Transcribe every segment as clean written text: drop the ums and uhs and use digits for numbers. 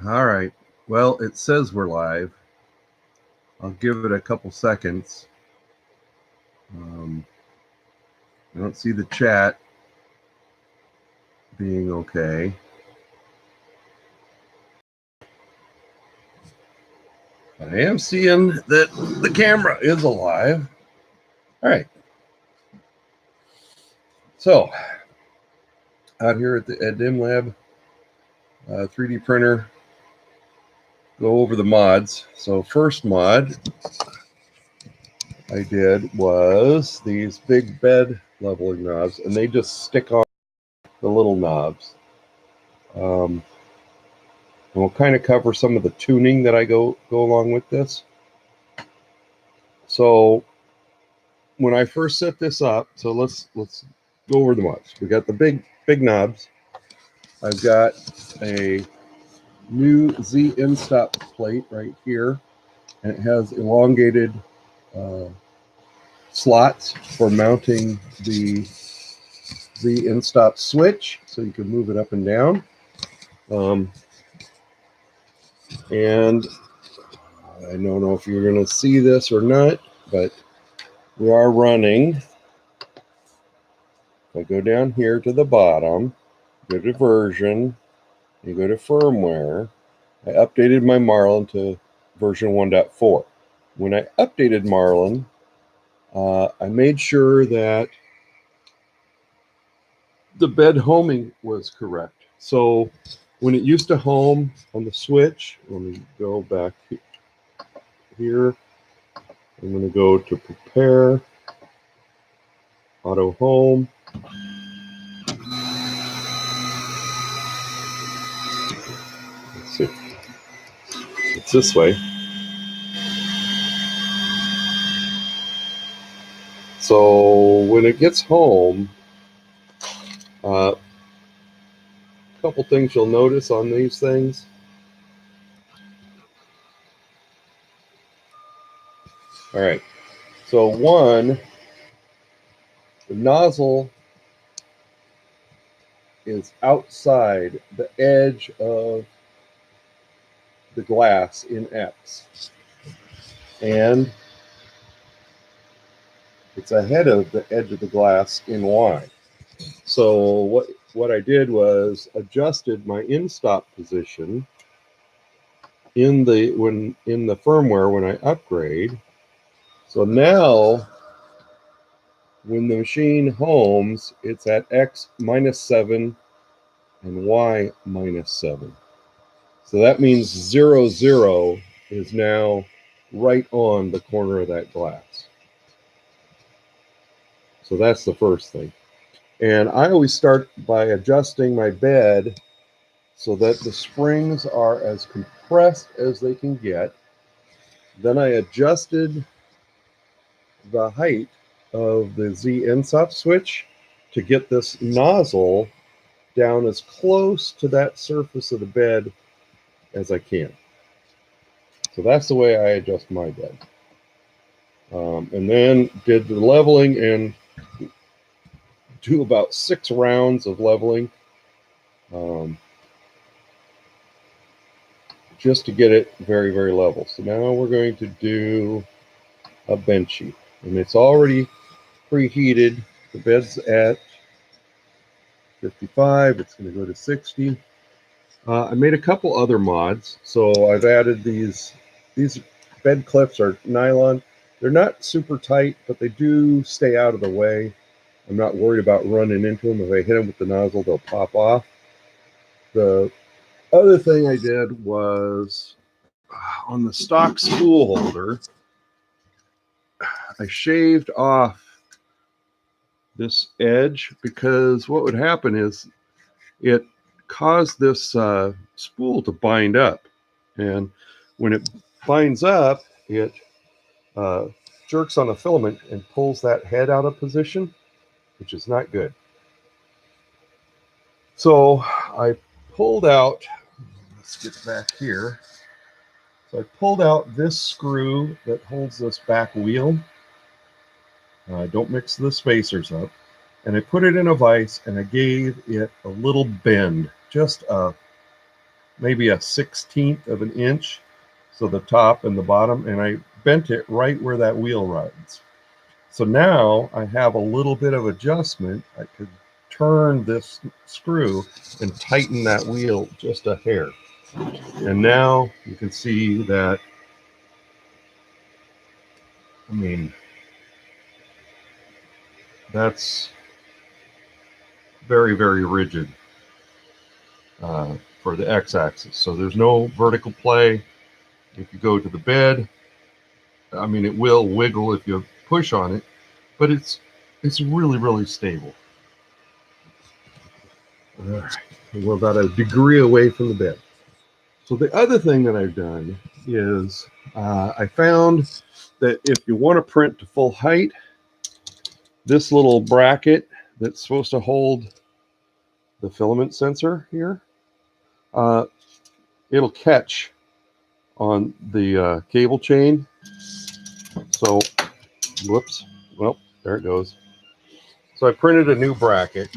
All right. Well, it says we're live. I'll give it a couple seconds. I don't see the chat being okay. I am seeing that the camera is alive. All right. So, out here at the Adimlab 3D printer, go over the mods. So, first mod I did was these big bed leveling knobs, and they just stick on the little knobs. And we'll kind of cover some of the tuning that I go along with this. So when I first set this up, so let's go over the mods. We got the big knobs. I've got a new Z end stop plate right here, and it has elongated slots for mounting the Z end stop switch, so you can move it up and down. And I don't know if you're going to see this or not, but we are running. If I go down here to the bottom, go to version, you go to firmware. I updated my Marlin to version 1.4. When I updated Marlin, I made sure that the bed homing was correct. So when it used to home on the switch, let me go back here. I'm going to go to prepare, auto home. Let's see. It's this way. So when it gets home, a couple things you'll notice on these things. All right. So one, the nozzle is outside the edge of the glass in X. And it's ahead of the edge of the glass in Y. So what I did was adjusted my in-stop position in the firmware when I upgrade. So now when the machine homes, it's at X -7 and Y -7. So that means 0, 0 is now right on the corner of that glass. So that's the first thing. And I always start by adjusting my bed so that the springs are as compressed as they can get. Then I adjusted the height of the Z end stop switch to get this nozzle down as close to that surface of the bed as I can. So that's the way I adjust my bed. And then did the leveling and do about 6 rounds of leveling just to get it very, very level. So now we're going to do a benchy, and it's already preheated. The bed's at 55. It's going to go to 60. I made a couple other mods. So I've added these bed clips are nylon. They're not super tight, but they do stay out of the way. I'm not worried about running into them. If I hit them with the nozzle, they'll pop off. The other thing I did was on the stock spool holder, I shaved off this edge because what would happen is it caused this spool to bind up. And when it binds up, it jerks on a filament and pulls that head out of position, which is not good. So I pulled out, let's get back here. So I pulled out this screw that holds this back wheel. Don't mix the spacers up. And I put it in a vise and I gave it a little bend, just a maybe a 1/16 of an inch, so the top and the bottom, and I bent it right where that wheel runs. So now I have a little bit of adjustment. I could turn this screw and tighten that wheel just a hair. And now you can see that, I mean, that's very, very rigid for the x-axis. So there's no vertical play. If you go to the bed, I mean, it will wiggle if you push on it, but it's really, really stable. All right, we're about a degree away from the bed. So the other thing that I've done is I found that if you want to print to full height, this little bracket that's supposed to hold the filament sensor here, it'll catch on the cable chain. So, whoops, well, there it goes. So I printed a new bracket,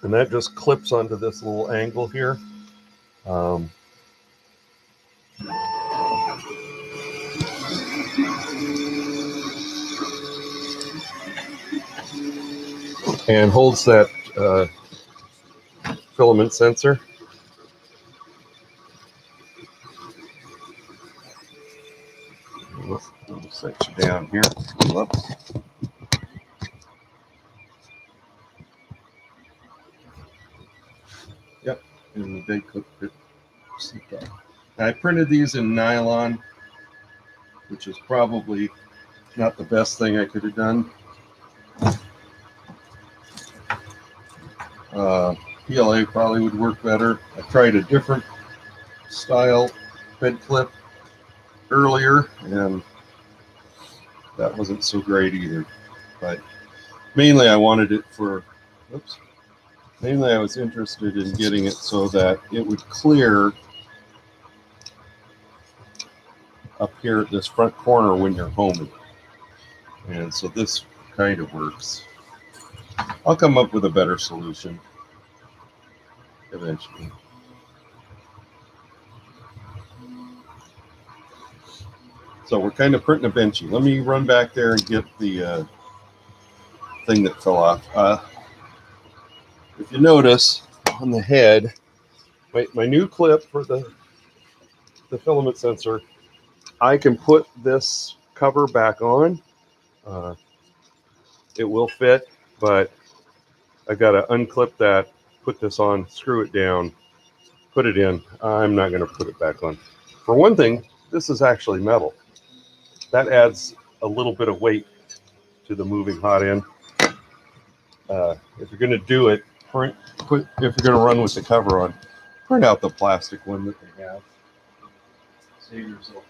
and that just clips onto this little angle here. And holds that filament sensor. Let's set you down here. Whoops. Yep, and the big clip fit. I printed these in nylon, which is probably not the best thing I could have done. PLA probably would work better. I tried a different style bed clip earlier, and that wasn't so great either. But mainly I wanted it for, oops, mainly I was interested in getting it so that it would clear up here at this front corner when you're homing. And so this kind of works. I'll come up with a better solution eventually. So we're kind of printing a benchy. Let me run back there and get the thing that fell off. If you notice on the head, my new clip for the filament sensor, I can put this cover back on. It will fit, but I got to unclip that, put this on, screw it down, put it in. I'm not going to put it back on. For one thing, this is actually metal. That adds a little bit of weight to the moving hot end. If you're going to do it, if you're going to run with the cover on, print out the plastic one that they have. Save yourself.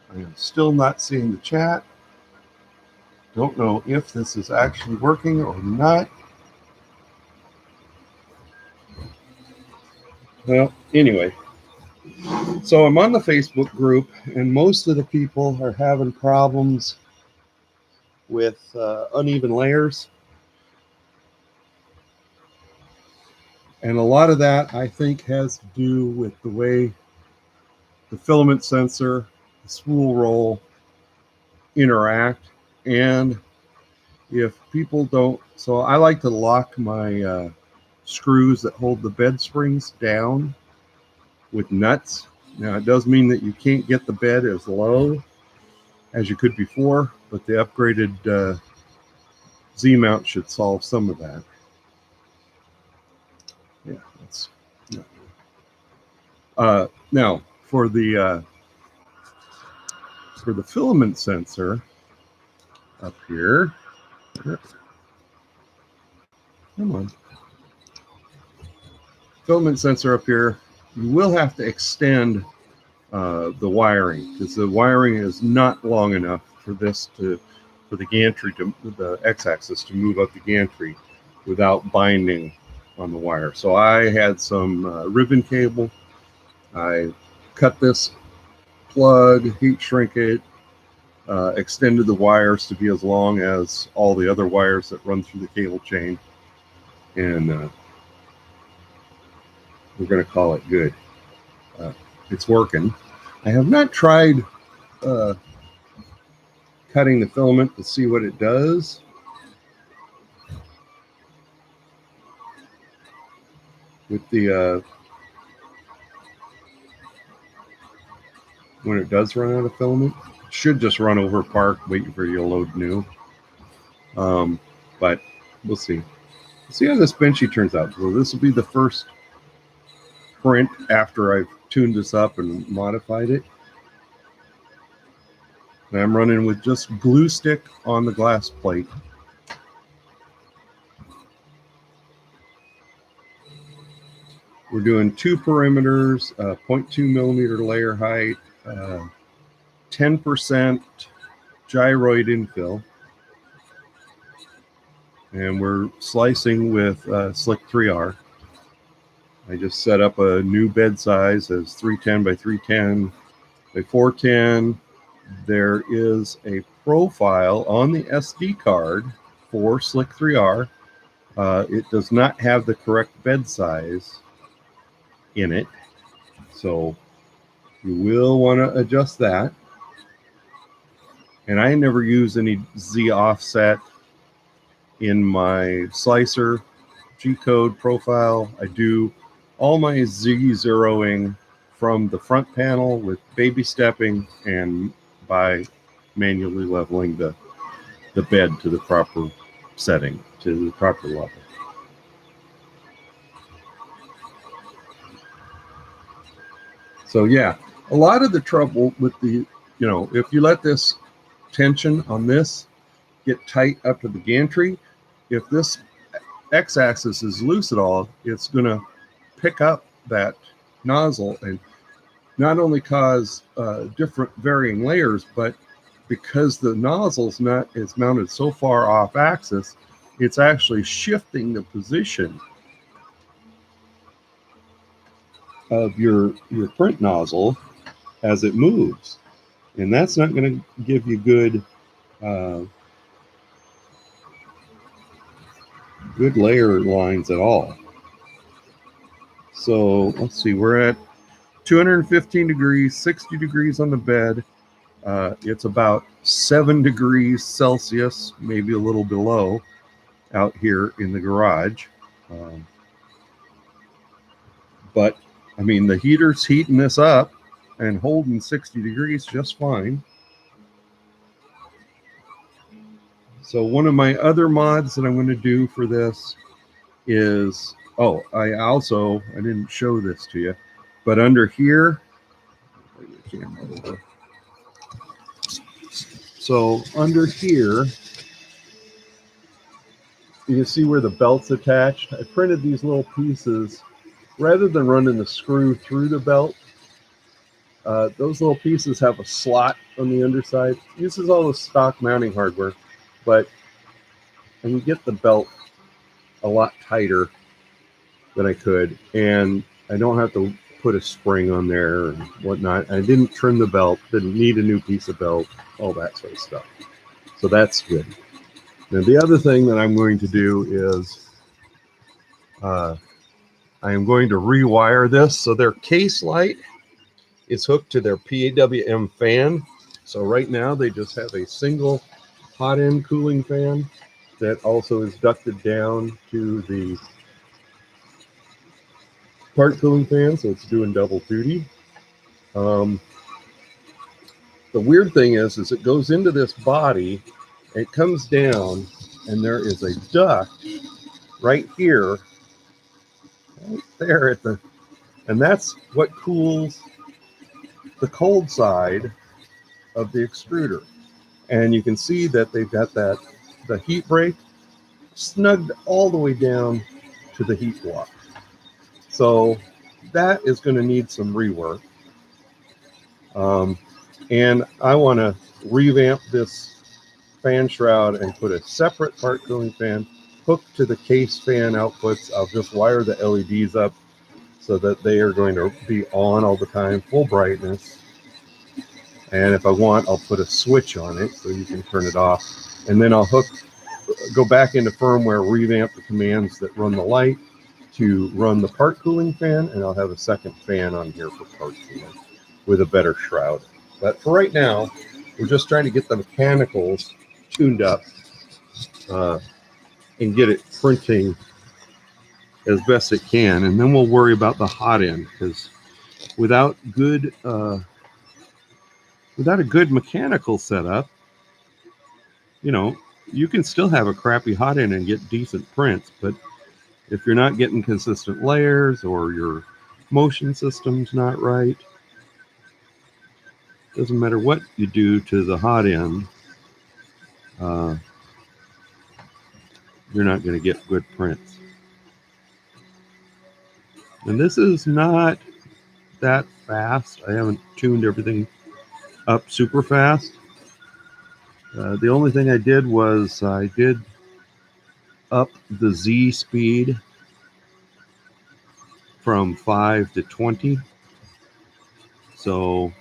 I am still not seeing the chat. Don't know if this is actually working or not. Well, anyway, so I'm on the Facebook group, and most of the people are having problems with uneven layers. And a lot of that, I think, has to do with the way the filament sensor, the spool roll interact. And if people don't, so I like to lock my screws that hold the bed springs down with nuts. Now, it does mean that you can't get the bed as low as you could before, but the upgraded Z-mount should solve some of that. Yeah, that's no. Now for the filament sensor up here, Come on. Filament sensor up here. You will have to extend the wiring, because the wiring is not long enough for the gantry the x-axis to move up the gantry without binding on the wire. So I had some ribbon cable. I cut this plug, heat shrink it, extended the wires to be as long as all the other wires that run through the cable chain, and we're going to call it good. It's working. I have not tried cutting the filament to see what it does. With the when it does run out of filament, it should just run over park, waiting for you to load new. But we'll see. Let's see how this benchy turns out. So this will be the first print after I've tuned this up and modified it. And I'm running with just glue stick on the glass plate. We're doing 2 perimeters, 0.2 millimeter layer height, 10% gyroid infill. And we're slicing with Slick 3R. I just set up a new bed size as 310 by 310 by 410. There is a profile on the SD card for Slick 3R. It does not have the correct bed size in it, so you will want to adjust that. And I never use any Z offset in my slicer G-code profile. I do all my Z zeroing from the front panel with baby stepping and by manually leveling the bed to the proper setting, to the proper level. So yeah, a lot of the trouble with the, if you let this tension on this get tight up to the gantry, if this x-axis is loose at all, it's going to pick up that nozzle and not only cause different varying layers, but because the nozzle's is mounted so far off axis, it's actually shifting the position of your print nozzle as it moves, and that's not going to give you good layer lines at all. So let's see, we're at 215 degrees, 60 degrees on the bed. It's about 7 degrees Celsius, maybe a little below, out here in the garage. But I mean, the heater's heating this up and holding 60 degrees just fine. So one of my other mods that I'm going to do for this is, I didn't show this to you, but under here, so under here, you can see where the belt's attached. I printed these little pieces. Rather than running the screw through the belt, those little pieces have a slot on the underside. This is all the stock mounting hardware, but I can get the belt a lot tighter than I could, and I don't have to put a spring on there and whatnot. I didn't trim the belt, didn't need a new piece of belt, all that sort of stuff. So that's good. Now the other thing that I'm going to do is I am going to rewire this. So their case light is hooked to their PWM fan. So right now they just have a single hot end cooling fan that also is ducted down to the part cooling fan, so it's doing double duty. The weird thing is it goes into this body, it comes down, and there is a duct right here, right there and that's what cools the cold side of the extruder. And you can see that they've got the heat break snugged all the way down to the heat block. So that is going to need some rework. And I want to revamp this fan shroud and put a separate part cooling fan hooked to the case fan outputs. I'll just wire the LEDs up so that they are going to be on all the time, full brightness. And if I want, I'll put a switch on it so you can turn it off. And then I'll go back into firmware, revamp the commands that run the light to run the part cooling fan, and I'll have a second fan on here for part cooling with a better shroud. But for right now, we're just trying to get the mechanicals tuned up and get it printing as best it can, and then we'll worry about the hot end, because without a good mechanical setup, you can still have a crappy hot end and get decent prints, but if you're not getting consistent layers or your motion system's not right, doesn't matter what you do to the hot end, you're not going to get good prints. And this is not that fast. I haven't tuned everything up super fast. The only thing I did was I did up the Z speed from 5 to 20. So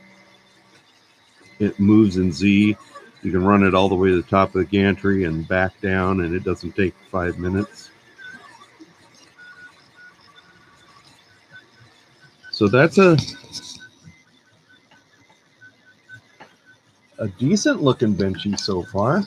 it moves in Z. You can run it all the way to the top of the gantry and back down, and it doesn't take 5 minutes. So that's a decent looking benchy so far.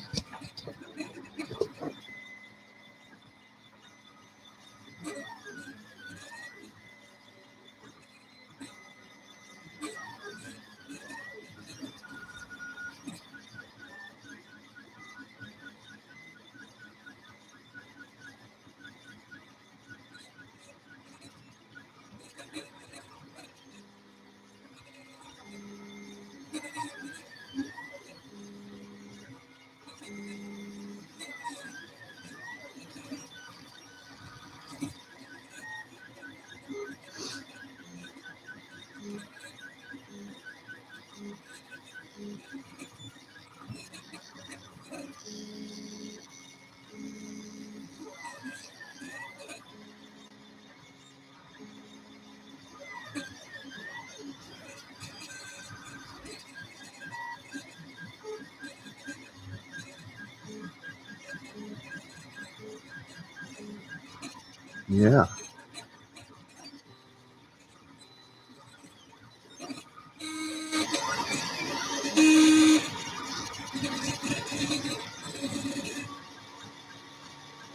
Yeah.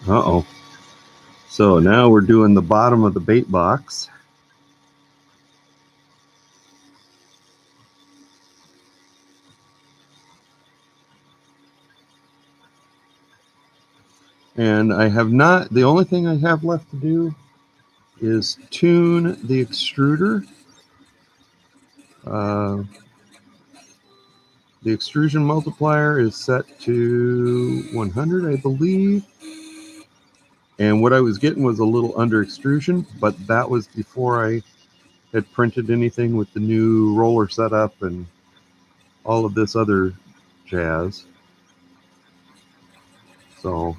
Uh-oh. So now we're doing the bottom of the bait box. And I have not, the only thing I have left to do is tune the extruder. The extrusion multiplier is set to 100, I believe. And what I was getting was a little under extrusion, but that was before I had printed anything with the new roller setup and all of this other jazz. So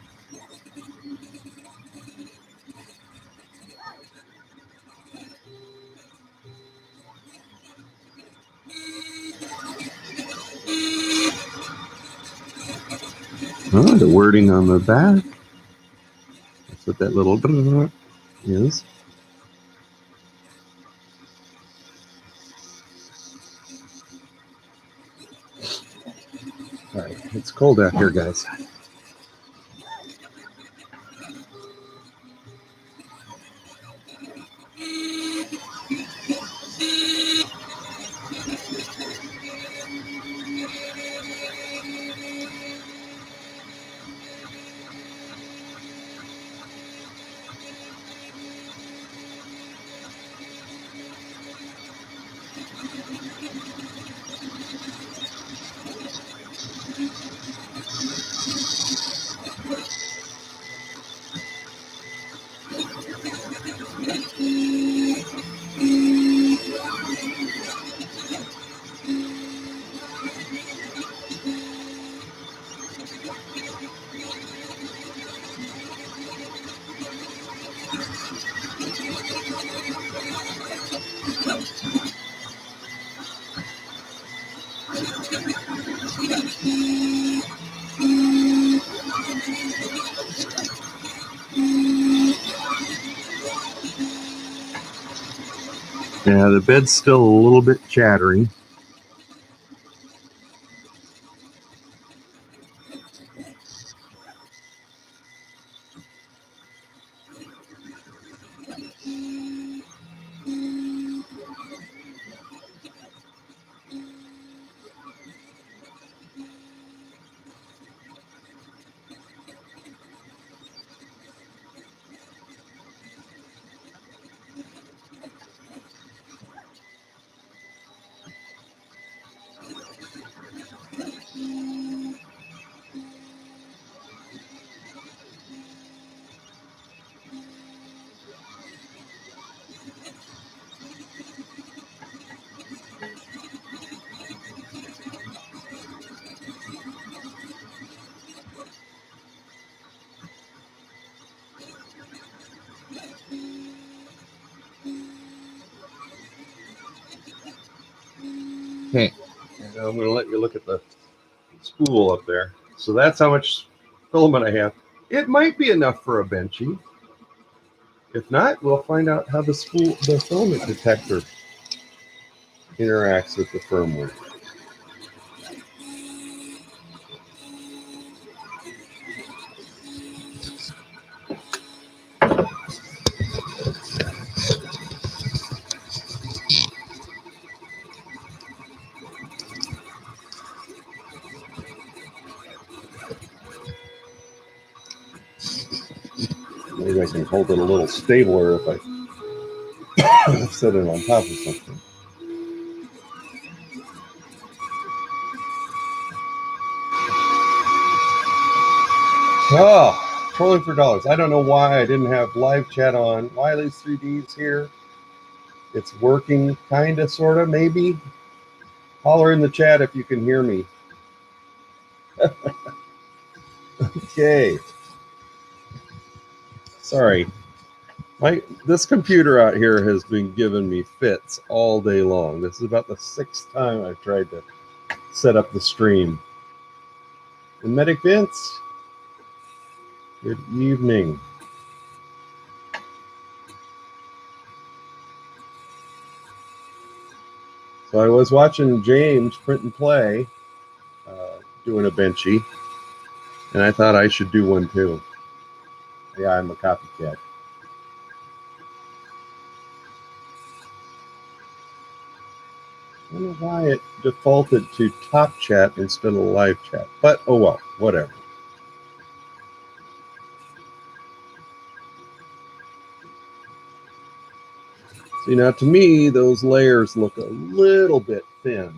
the wording on the back. That's what that little is. All right, it's cold out here, guys. Yeah, the bed's still a little bit chattery. Okay, and I'm going to let you look at the spool up there. So that's how much filament I have. It might be enough for a benchy. If not, we'll find out how the filament detector interacts with the firmware. Maybe I can hold it a little stabler if I set it on top of something. Oh, trolling for dollars. I don't know why I didn't have live chat on. Wiley's 3D's here. It's working, kind of, sort of, maybe. Holler in the chat if you can hear me. Okay. Sorry. This computer out here has been giving me fits all day long. This is about the 6th time I've tried to set up the stream. And Medic Vince, good evening. So I was watching James print and play, doing a benchy, and I thought I should do one too. Yeah, I'm a copycat. I don't know why it defaulted to top chat instead of live chat, but oh well, whatever. See, now to me, those layers look a little bit thin.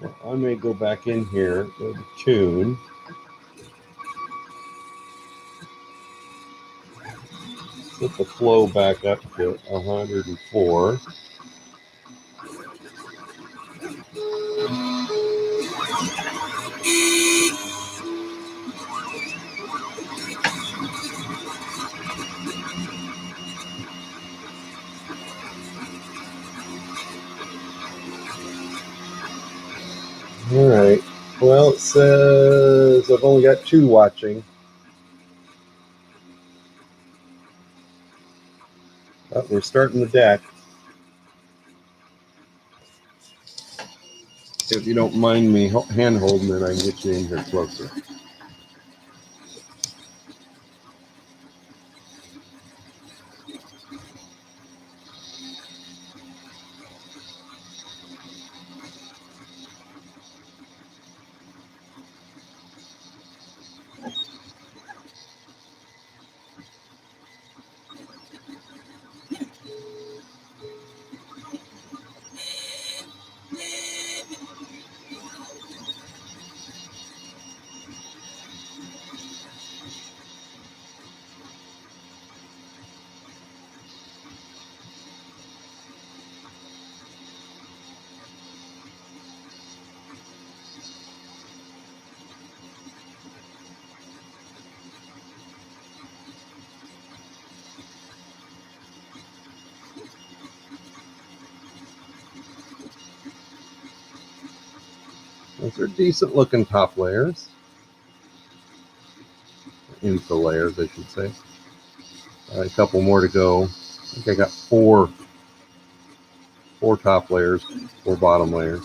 So I may go back in here, go to tune. Put the flow back up to 104. All right. Well, it says I've only got 2 watching. But we're starting the deck. If you don't mind me hand holding it, I can get you in here closer. Those are decent looking top layers. Info layers, I should say. A couple more to go. I think I got four top layers, 4 bottom layers.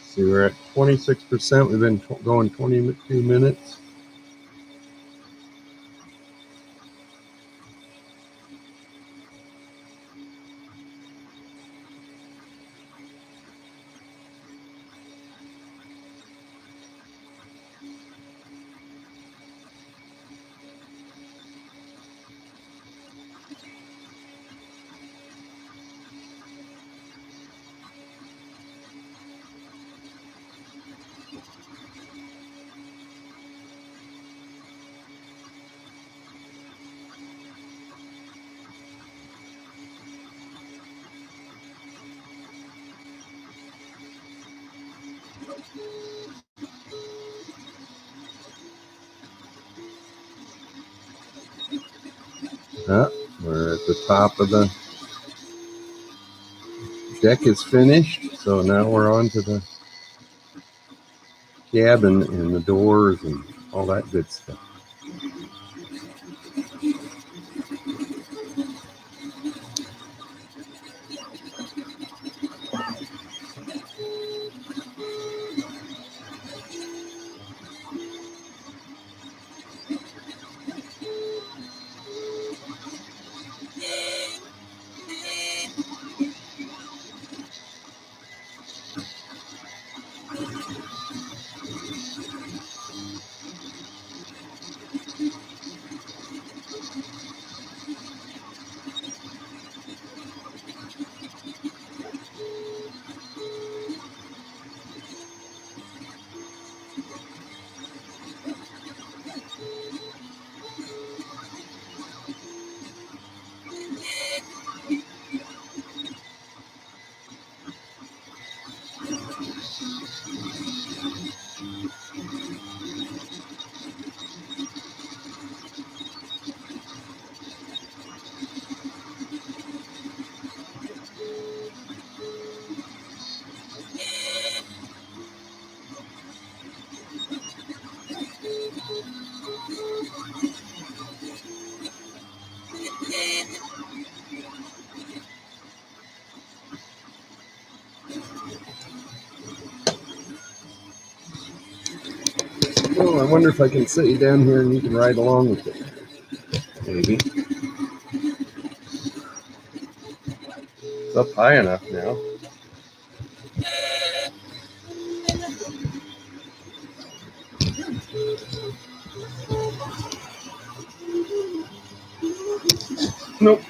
See, we're at 26%. We've been going 22 minutes. We're at the top of the deck is finished, so now we're on to the cabin and the doors and all that good stuff. Oh, I wonder if I can sit you down here and you can ride along with it. Maybe. It's up high enough now. Nope.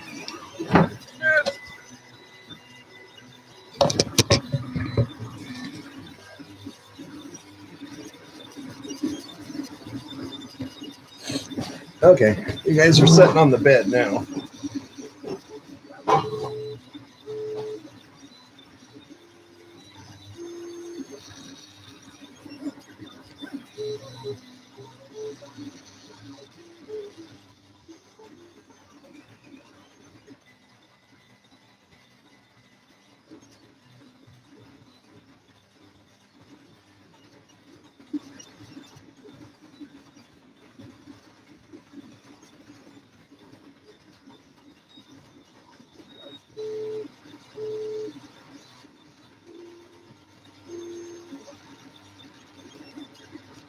Okay, you guys are sitting on the bed now.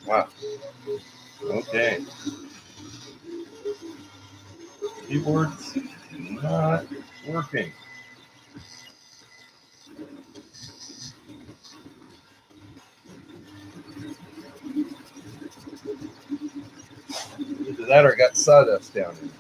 Wow. Okay. Keyboard's not working. Either that or got sawdust down in it.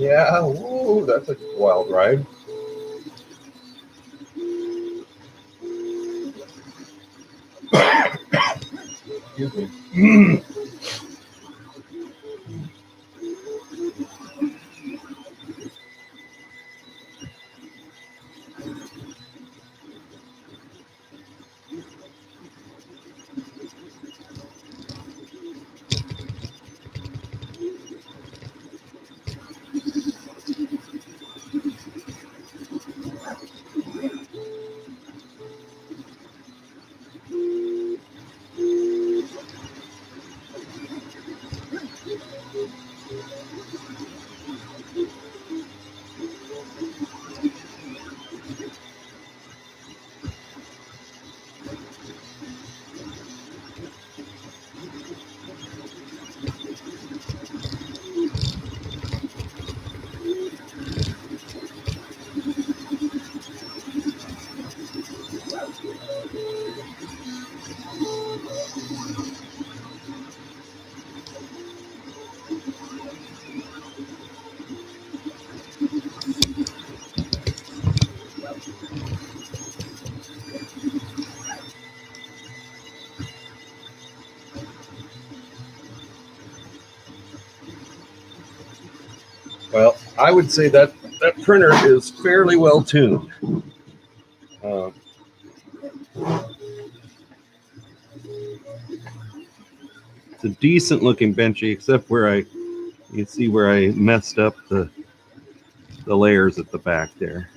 Yeah, ooh, that's a wild ride. Excuse me. Well, I would say that that printer is fairly well tuned. It's a decent looking benchy, except where you can see where I messed up the layers at the back there.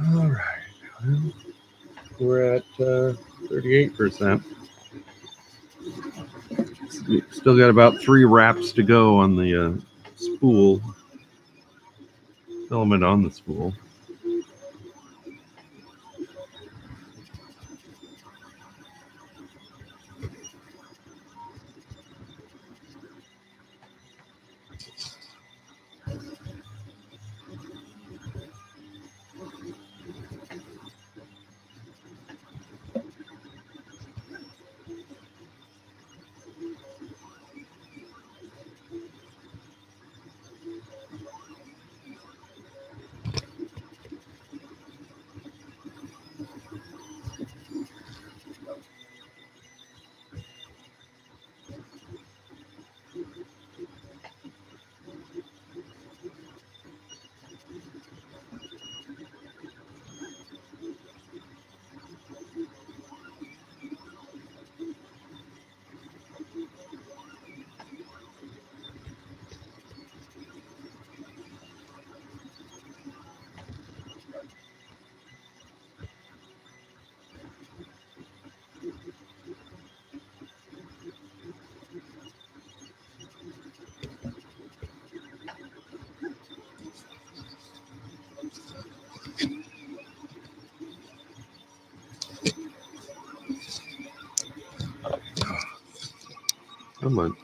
All right, well, we're at 38%. Still got about 3 wraps to go on the spool, filament on the spool. Come on.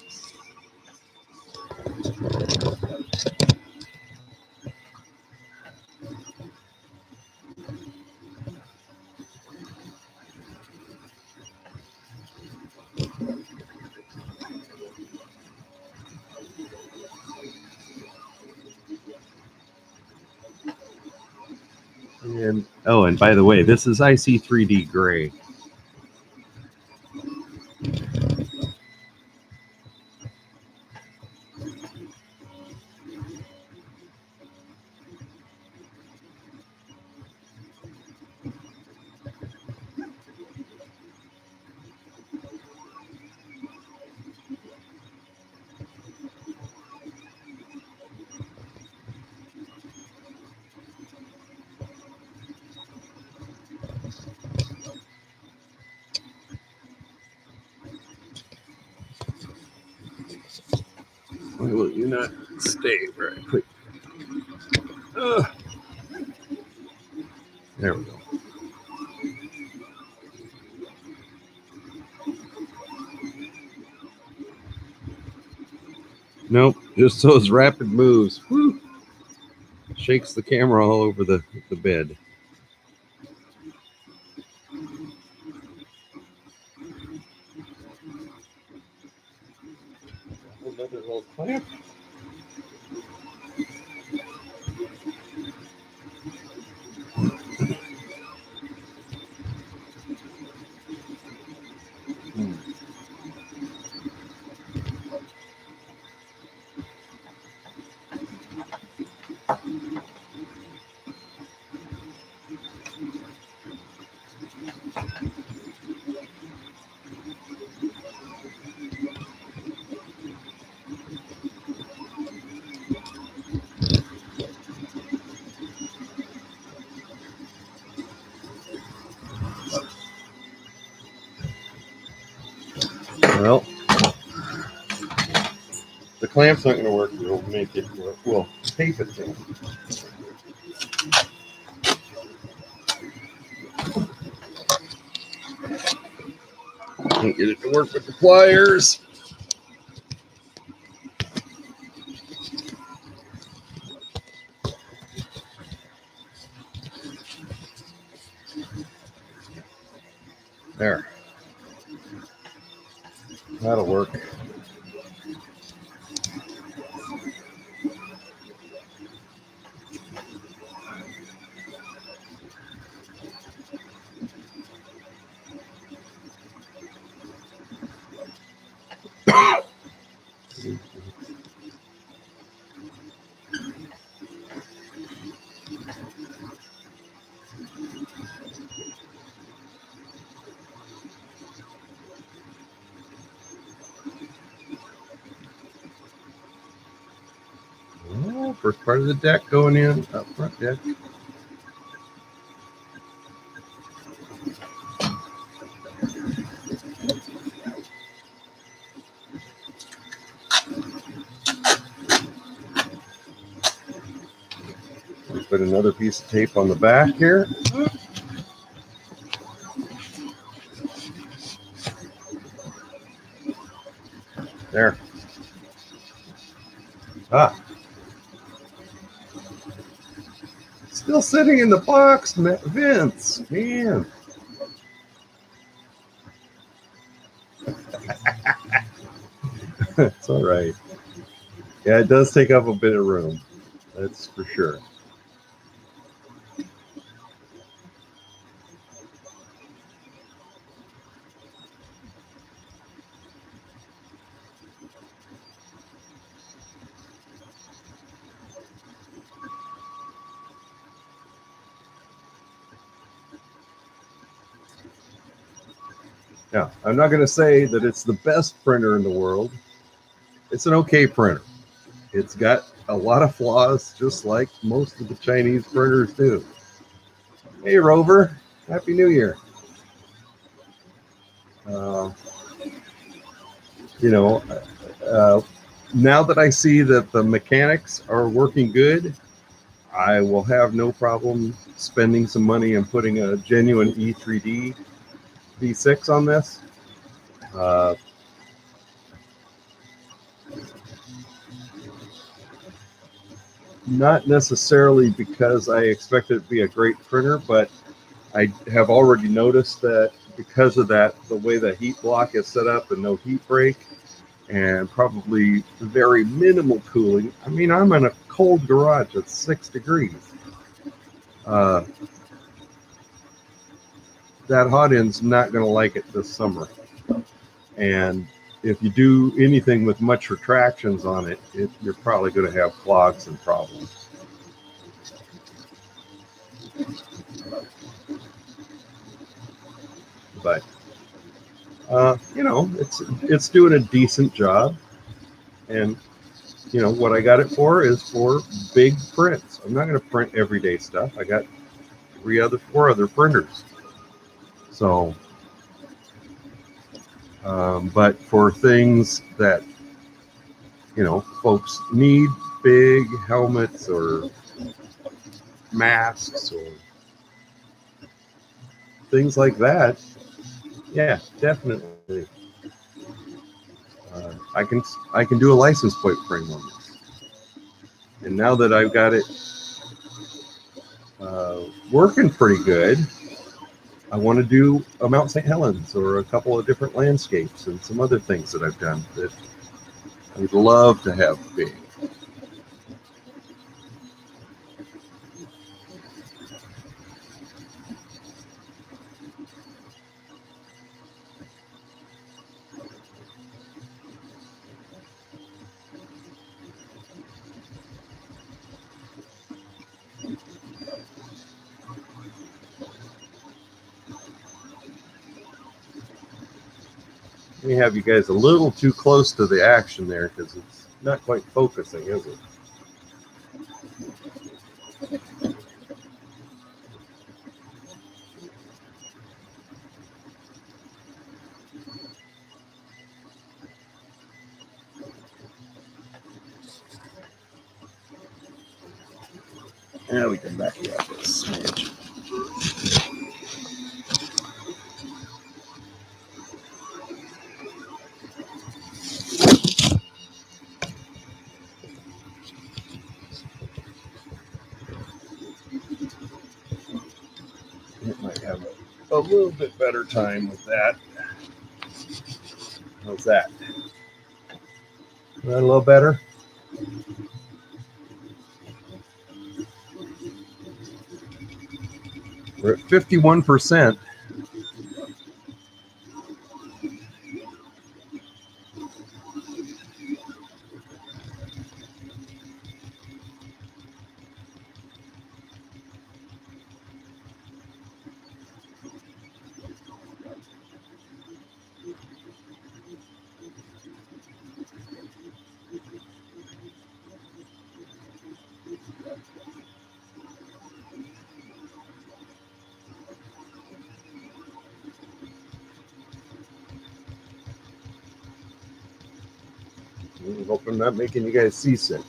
And oh, and by the way, this is IC3D gray. Why will you not stay where I put? There we go. Nope, just those rapid moves. Woo. Shakes the camera all over the bed. Another little clamp. Well, the clamp's not going to work. We'll make it work. We'll tape it down. Can't get it to work with the pliers. There. That'll work. First part of the deck going in, up front deck. Put another piece of tape on the back here. There. Ah. Still sitting in the box, Vince. Man. It's all right. Yeah, it does take up a bit of room. That's for sure. Now, I'm not going to say that it's the best printer in the world. It's an okay printer. It's got a lot of flaws, just like most of the Chinese printers do. Hey, Rover. Happy New Year. Now that I see that the mechanics are working good, I will have no problem spending some money and putting a genuine E3D V6 on this. Not necessarily because I expect it to be a great printer, but I have already noticed that because of that, the way the heat block is set up and no heat break and probably very minimal cooling. I mean, I'm in a cold garage at 6 degrees. that hot end's not going to like it this summer. And if you do anything with much retractions on it, you're probably going to have clogs and problems. But you know, it's doing a decent job, and you know what I got it for is for big prints. I'm not going to print everyday stuff. I got 4 other printers. So, but for things that, you know, folks need, big helmets or masks or things like that, yeah, definitely. I can do a license plate frame on this. And now that I've got it working pretty good, I want to do a Mount St. Helens or a couple of different landscapes and some other things that I've done that I would love to have big. Let me have you guys a little too close to the action there because it's not quite focusing, is it? Now we can back you up a smidge. It might have a little bit better time with that. How's that? Is that a little better? We're at 51%. I hope I'm not making you guys seasick.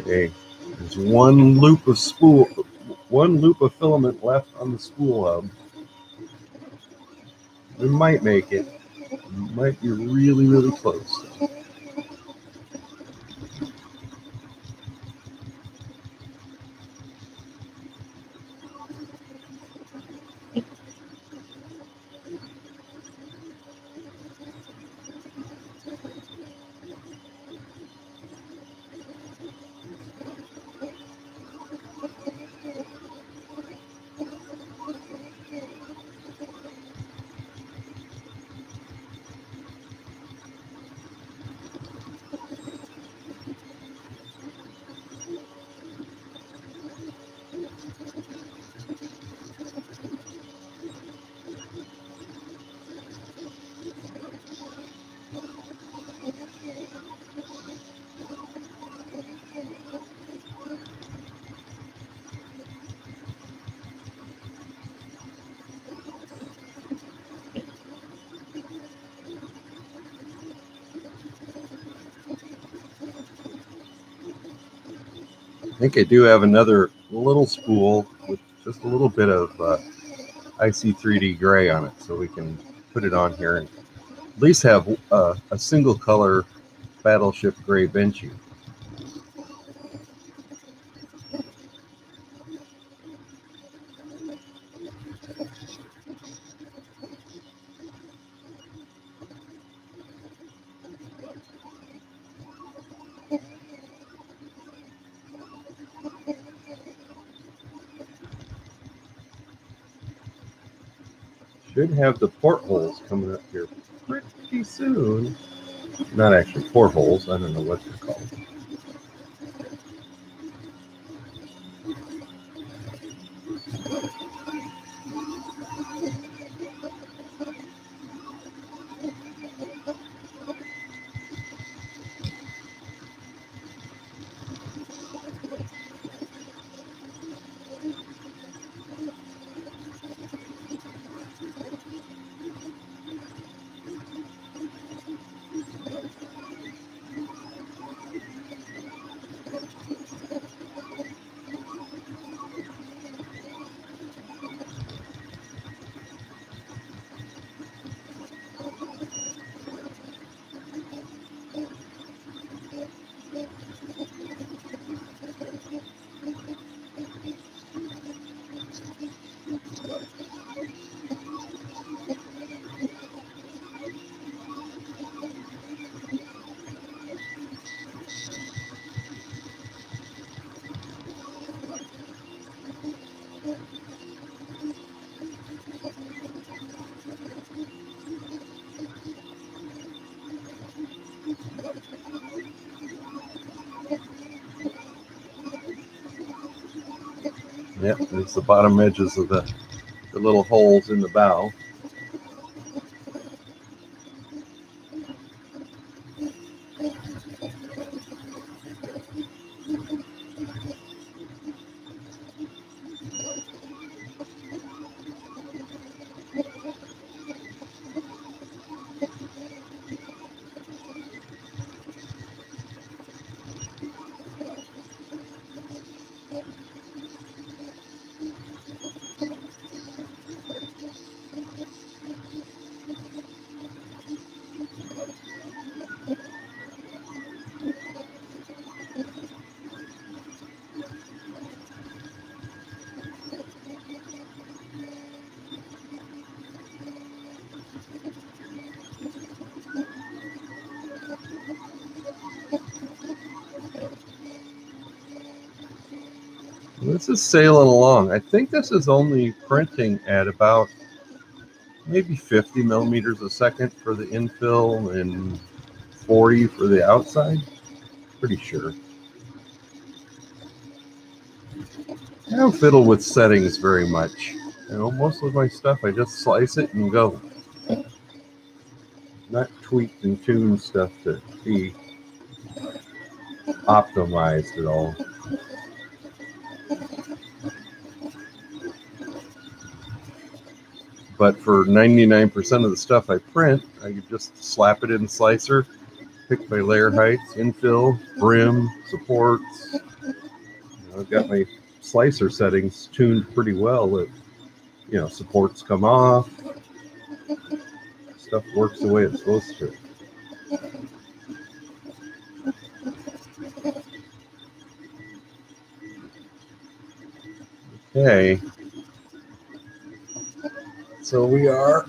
Okay, there's one loop of filament left on the spool hub. We might make it. Might be really, really close. I think I do have another little spool with just a little bit of IC 3D gray on it, so we can put it on here and at least have a single color battleship gray benchy. Should have the portholes coming up here pretty soon. Not actually portholes, I don't know what they're called. Yep, there's the bottom edges of the little holes in the bow. This is sailing along. I think this is only printing at about maybe 50 millimeters a second for the infill and 40 for the outside. Pretty sure. I don't fiddle with settings very much. You know, most of my stuff I just slice it and go. Not tweak and tune stuff to be optimized at all. But for 99% of the stuff I print, I could just slap it in the slicer, pick my layer heights, infill, brim, supports. I've got my slicer settings tuned pretty well. That, you know, supports come off, stuff works the way it's supposed to. Okay, so we are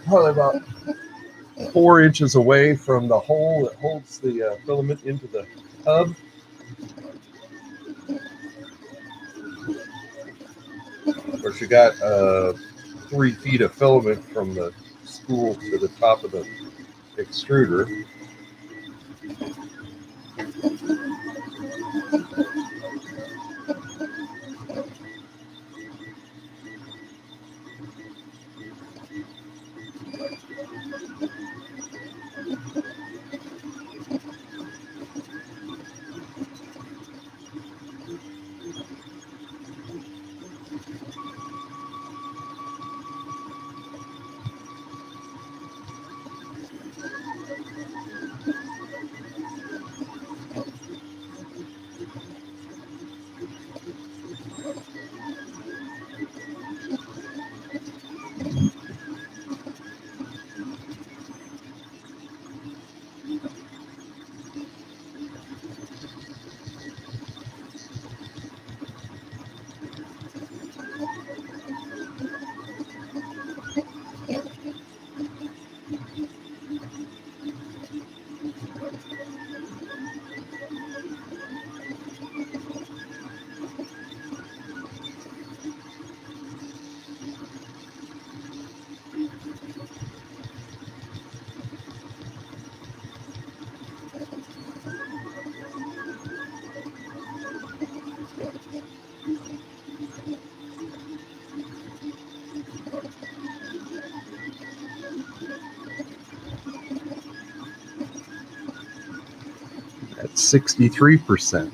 probably about 4 inches away from the hole that holds the filament into the hub. Of course, you got 3 feet of filament from the spool to the top of the extruder. 63%.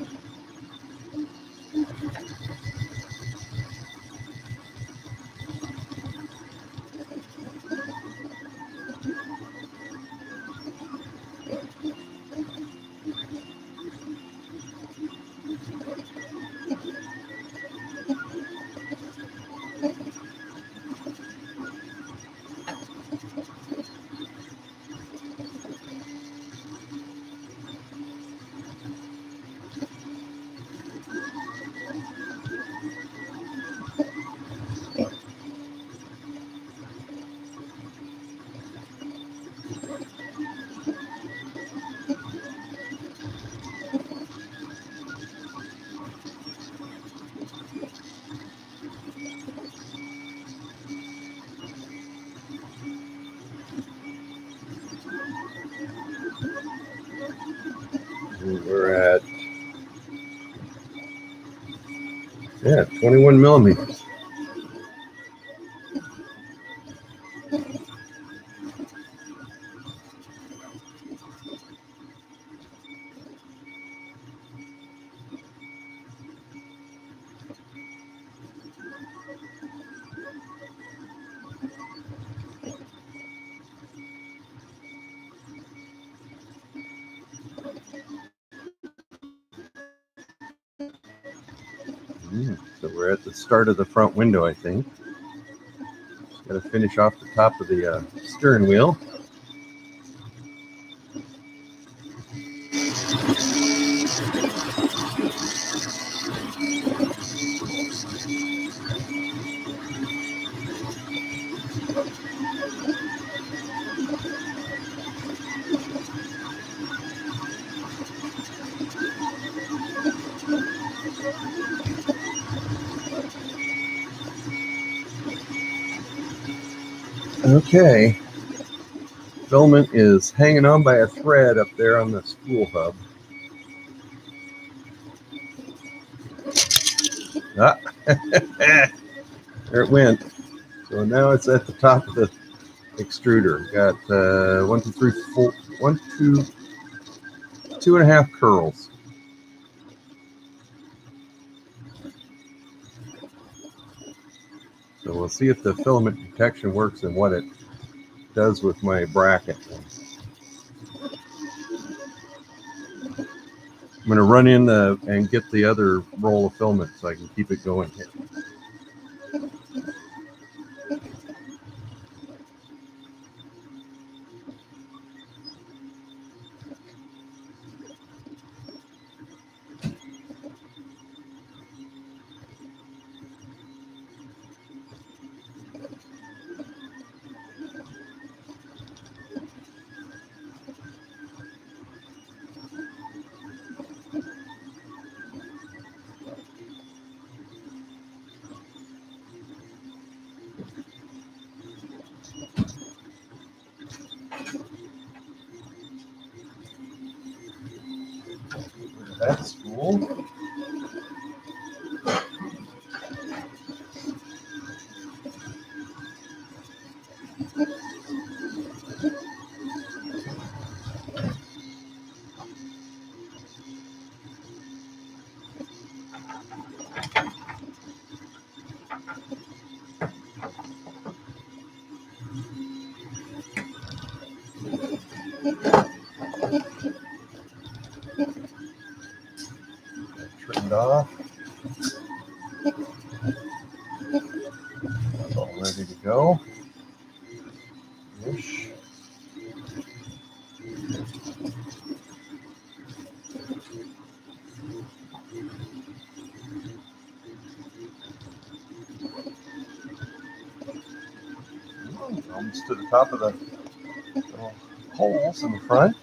We're at 21 millimeters. So we're at the start of the front window, I think. Just got to finish off the top of the steering wheel. Okay. Filament is hanging on by a thread up there on the spool hub. Ah, there it went. So now it's at the top of the extruder. Got 1, 2, 3, 4, 1, 2, 2.5 curls. So we'll see if the filament detection works and what it does with my bracket. I'm going to run in and get the other roll of filament so I can keep it going here. That's cool. Trimmed off. All ready to go. Ish. Almost to the top of the little holes in the front.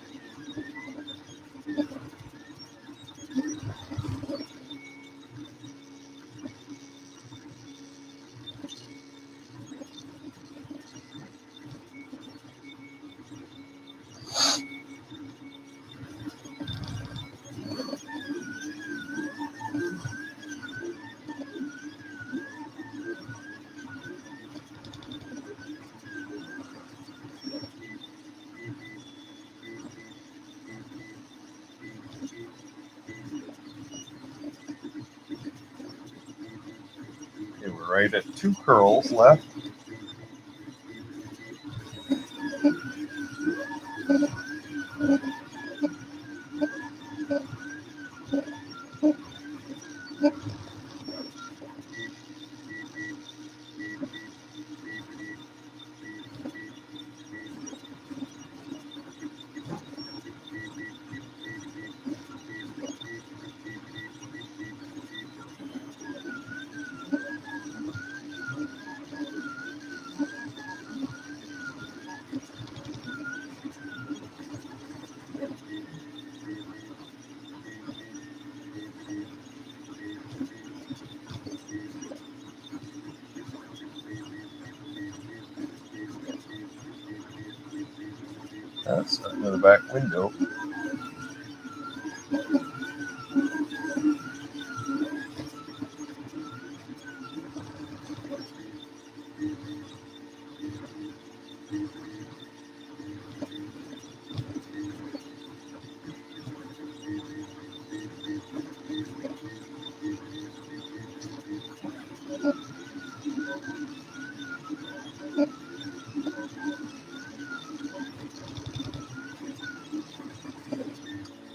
Okay, we're right at 2 curls left. That's starting to the back window.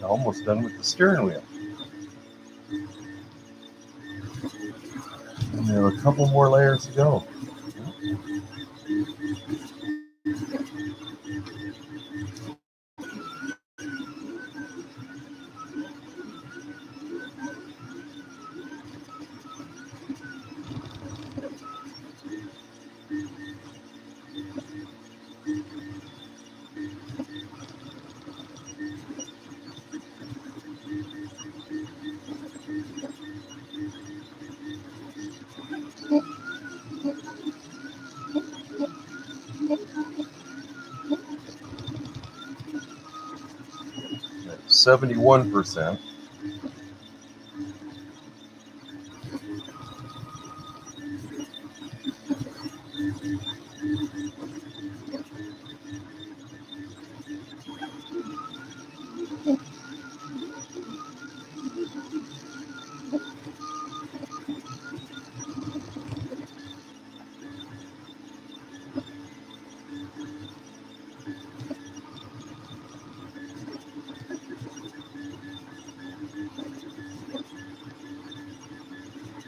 Almost done with the steering wheel. And we have a couple more layers to go. At 71%.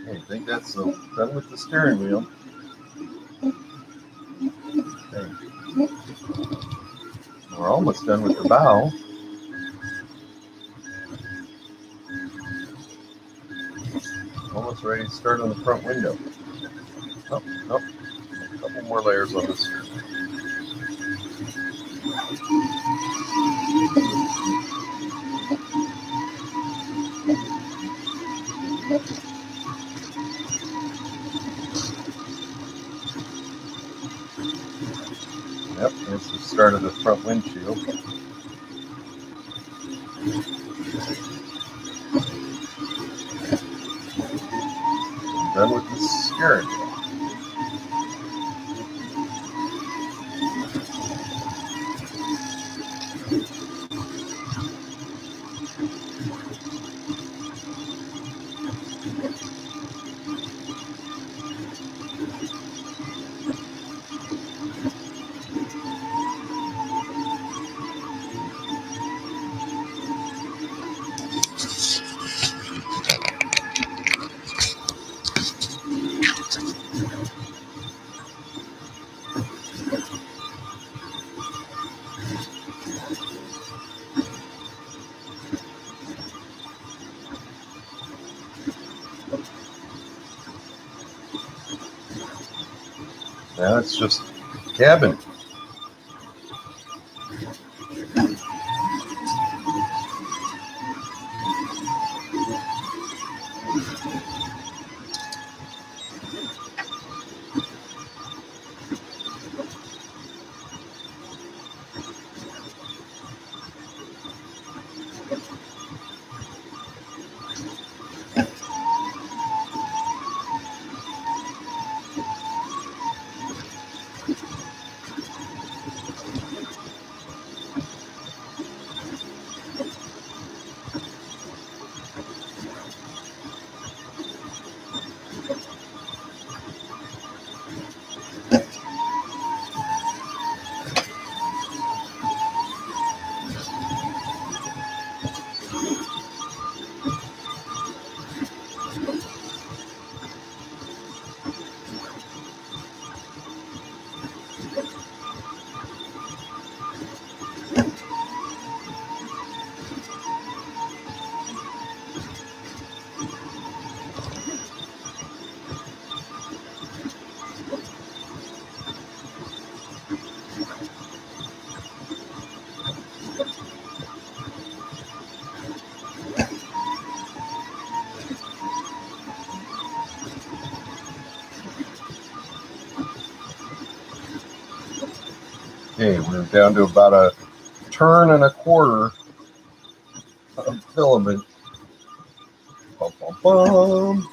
I think that's done with the steering wheel. Okay. We're almost done with the bow. Almost ready to start on the front window. Oh, nope. A couple more layers on this. Yep, there's the start of the front windshield. Done with the steering wheel. Now it's just cabin. Okay, we're down to about a turn and a quarter of filament. Bum, bum, bum.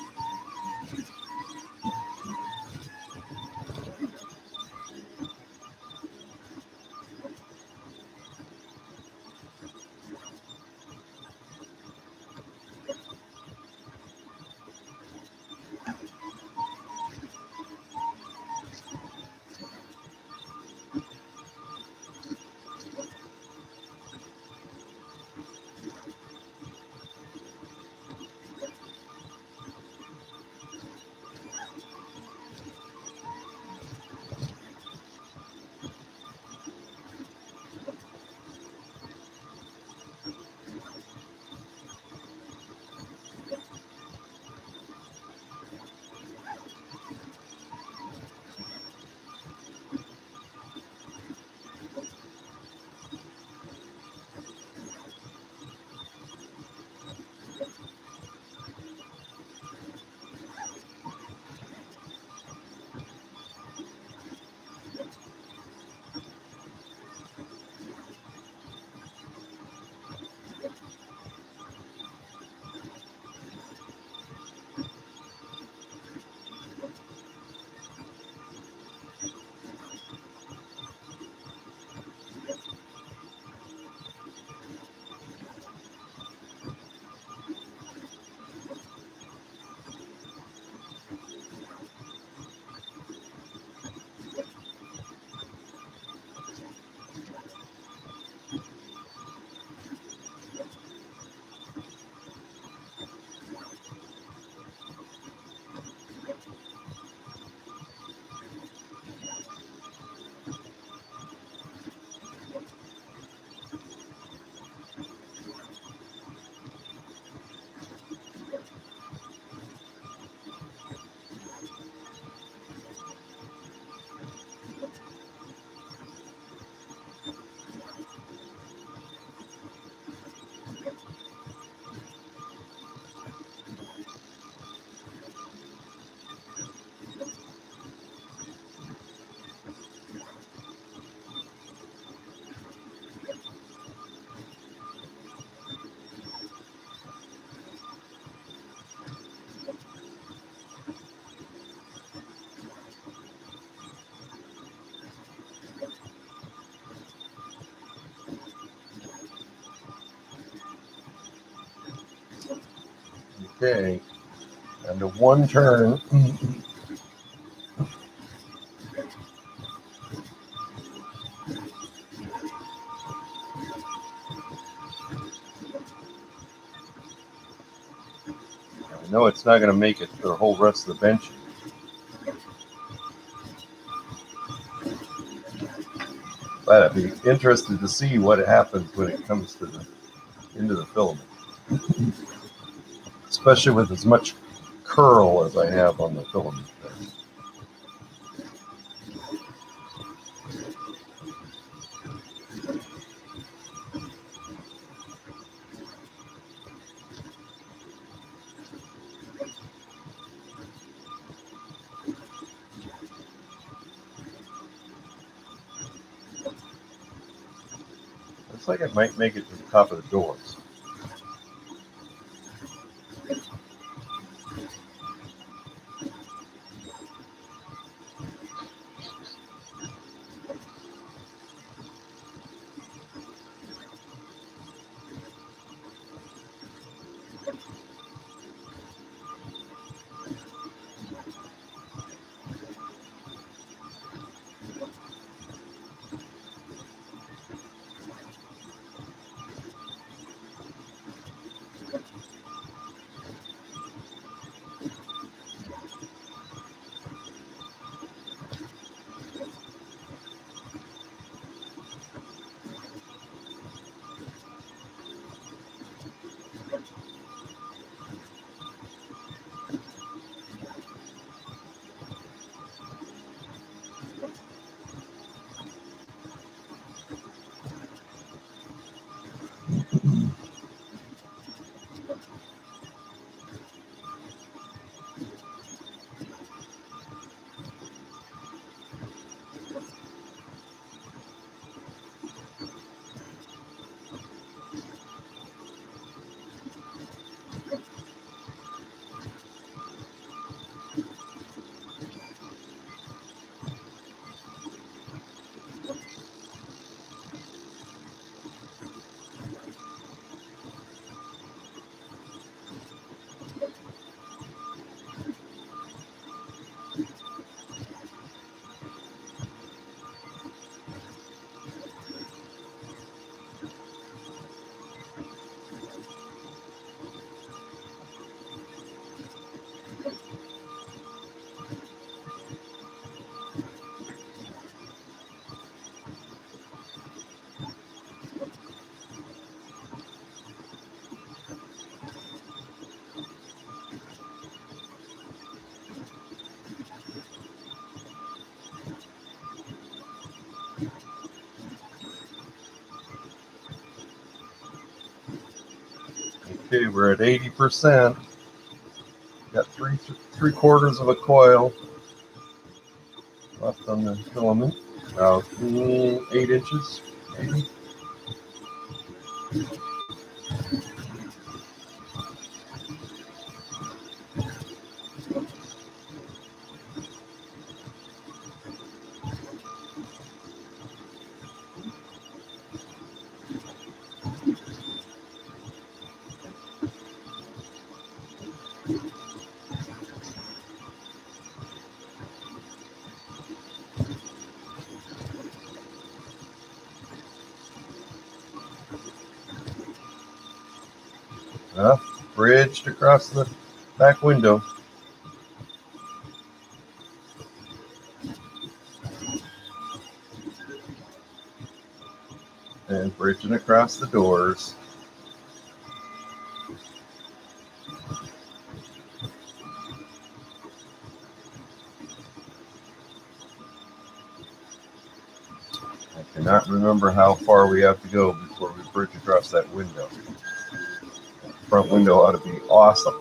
Okay, and to one turn. I know it's not going to make it for the whole rest of the bench, but I'd be interested to see what happens when it comes to into the filament, especially with as much curl as I have on the filament there. Looks like it might make it to the top of the doors. Okay, we're at 80%. Got three-quarters of a coil left on the filament. About 8 inches, maybe. Bridged across the back window. And bridging across the doors. I cannot remember how far we have to go before we bridge across that window. That front window ought to be awesome.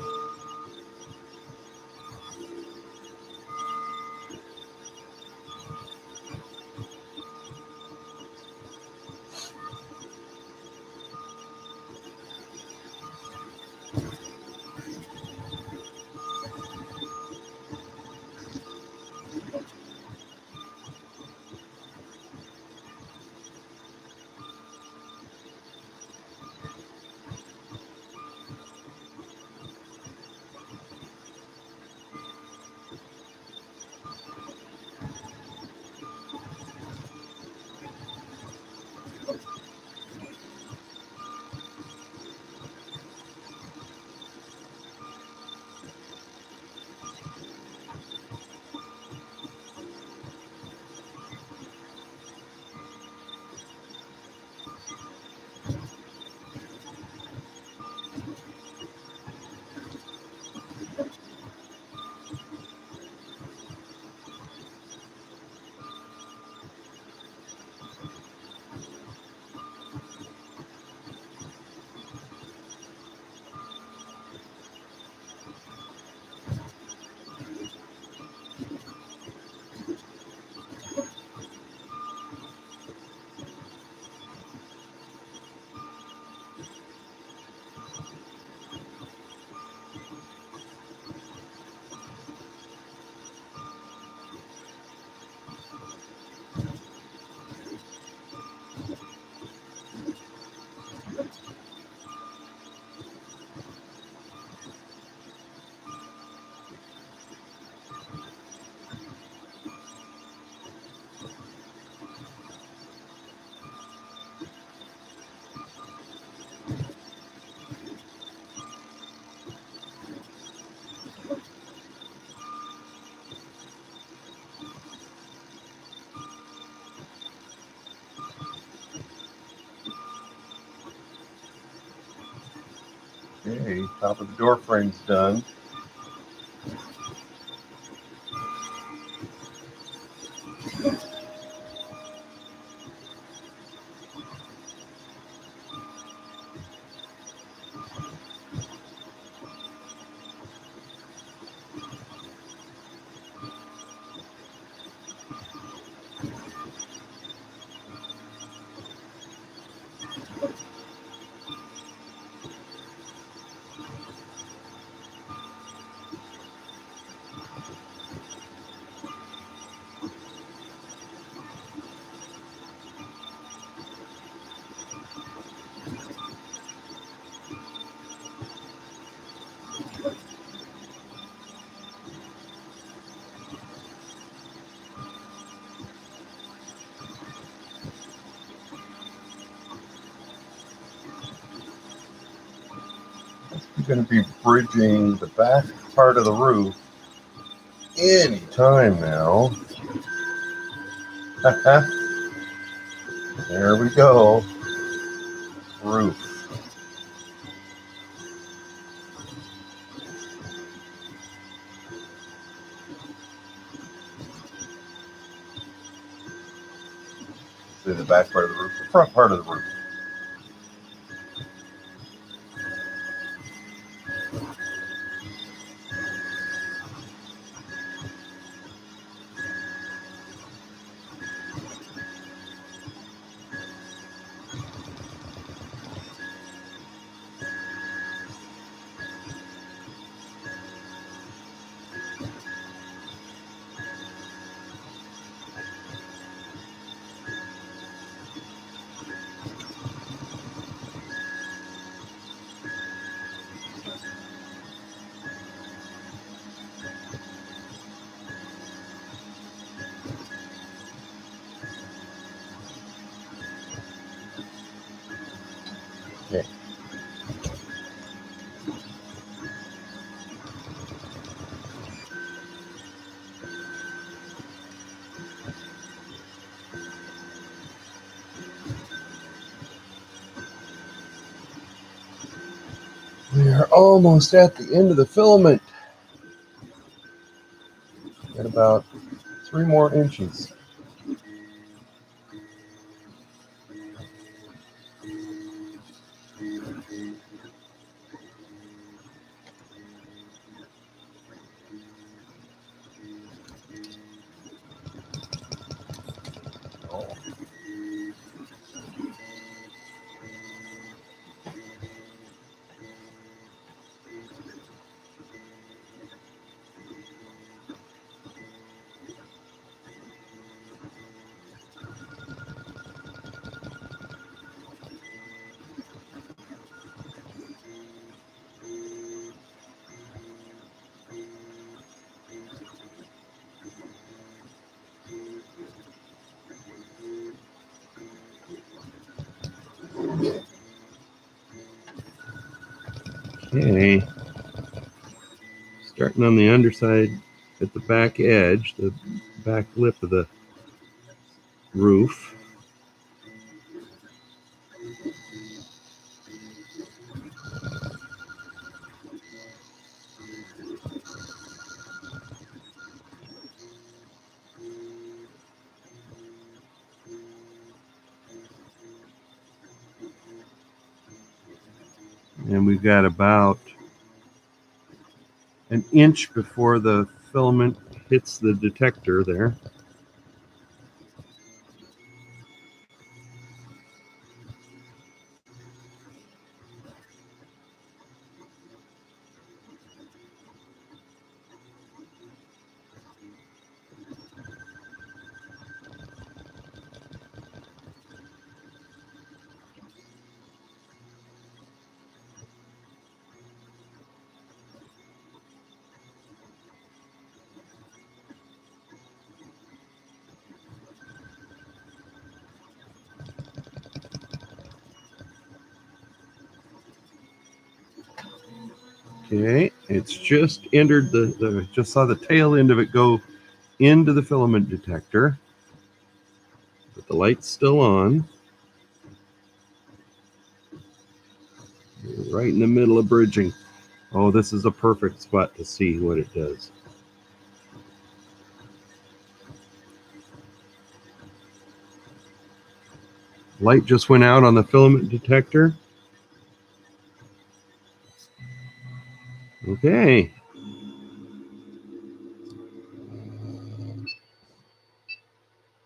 Okay, top of the door frame's done. I'm going to be bridging the back part of the roof any time now. There we go. Roof. See the back part of the roof, the front part of the roof. Okay. We are almost at the end of the filament. Got about 3 more inches. Okay. Starting on the underside at the back edge, the back lip of the roof. And we've got about an inch before the filament hits the detector there. Okay, it's just entered just saw the tail end of it go into the filament detector, but the light's still on. We're right in the middle of bridging. Oh, this is a perfect spot to see what it does. Light just went out on the filament detector. Okay.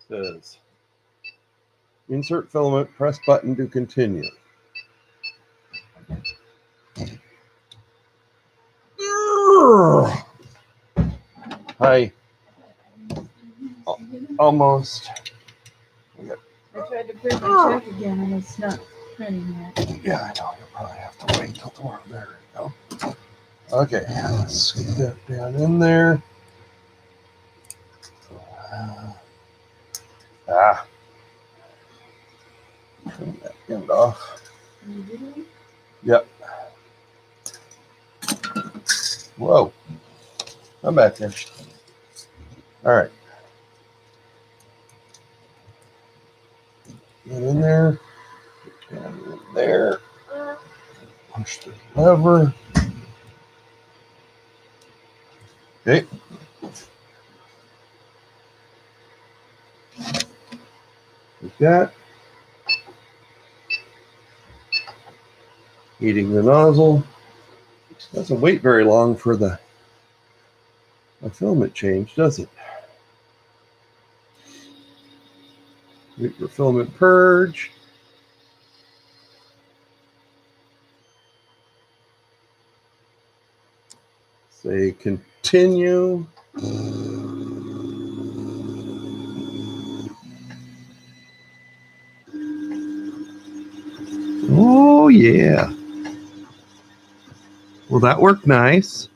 Says insert filament, press button to continue. Hi. Almost. I tried to print my check again and it's not printing yet. Yeah, I know. You'll probably have to wait till tomorrow. There we go. Okay, let's scoot that down in there. Turn that end off. Yep. Whoa. I'm back there. All right. Get in there. Get in there. Push the lever. Okay. Like that. Heating the nozzle. Doesn't wait very long for the filament change, does it? Wait for filament purge. Say continue. Oh, yeah. Well, that worked nice.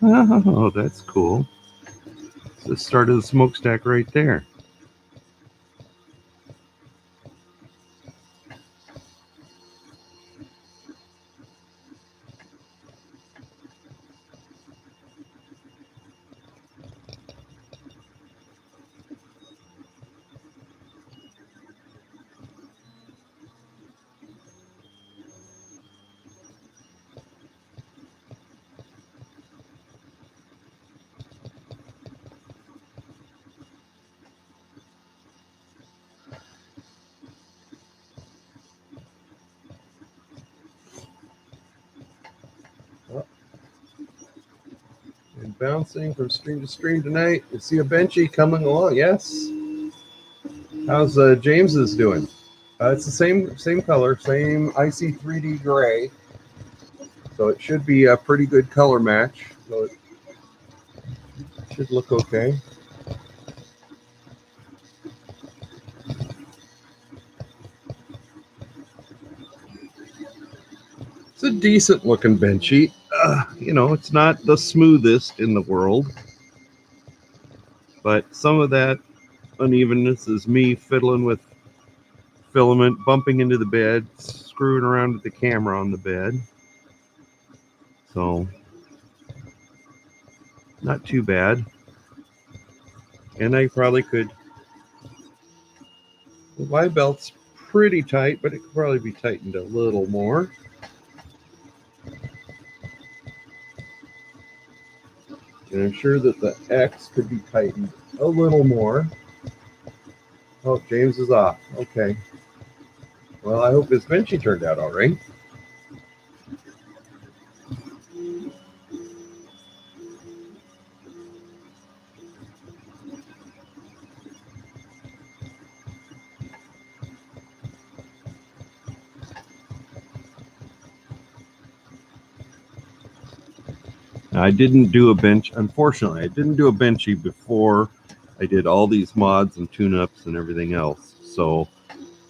Oh, that's cool. It's the start of the smokestack right there. And bouncing from stream to stream tonight. You see a benchy coming along. Yes. How's James's doing? It's the same color, same icy 3D gray. So it should be a pretty good color match. So it should look okay. It's a decent looking benchy. You know, it's not the smoothest in the world, but some of that unevenness is me fiddling with filament, bumping into the bed, screwing around with the camera on the bed. So, not too bad. And I probably could. The Y belt's pretty tight, but it could probably be tightened a little more. And I'm sure that the X could be tightened a little more. Oh, James is off. Okay. Well, I hope his benchy turned out all right. I didn't do a bench. Unfortunately, I didn't do a benchy before I did all these mods and tune-ups and everything else. So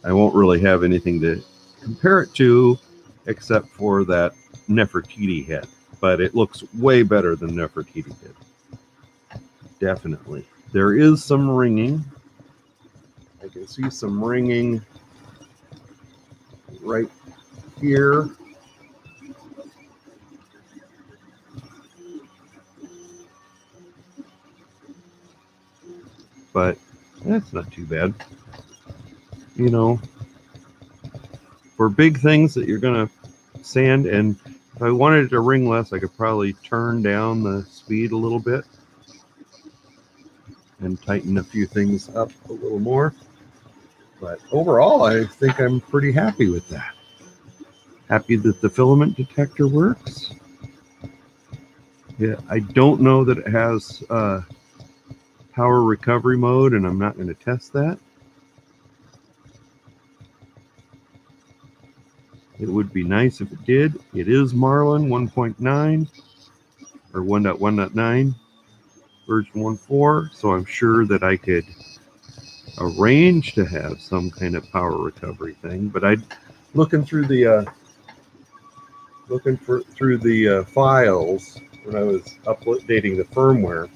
I won't really have anything to compare it to except for that Nefertiti head. But it looks way better than Nefertiti did. Definitely. There is some ringing. I can see some ringing right here. But that's not too bad. You know, for big things that you're going to sand, and if I wanted it to ring less, I could probably turn down the speed a little bit and tighten a few things up a little more. But overall, I think I'm pretty happy with that. Happy that the filament detector works. Yeah, I don't know that it has power recovery mode, and I'm not going to test that. It would be nice if it did. It is Marlin 1.9 or 1.1.9 version 1.4, so I'm sure that I could arrange to have some kind of power recovery thing. But I, looking through the files when I was updating the firmware,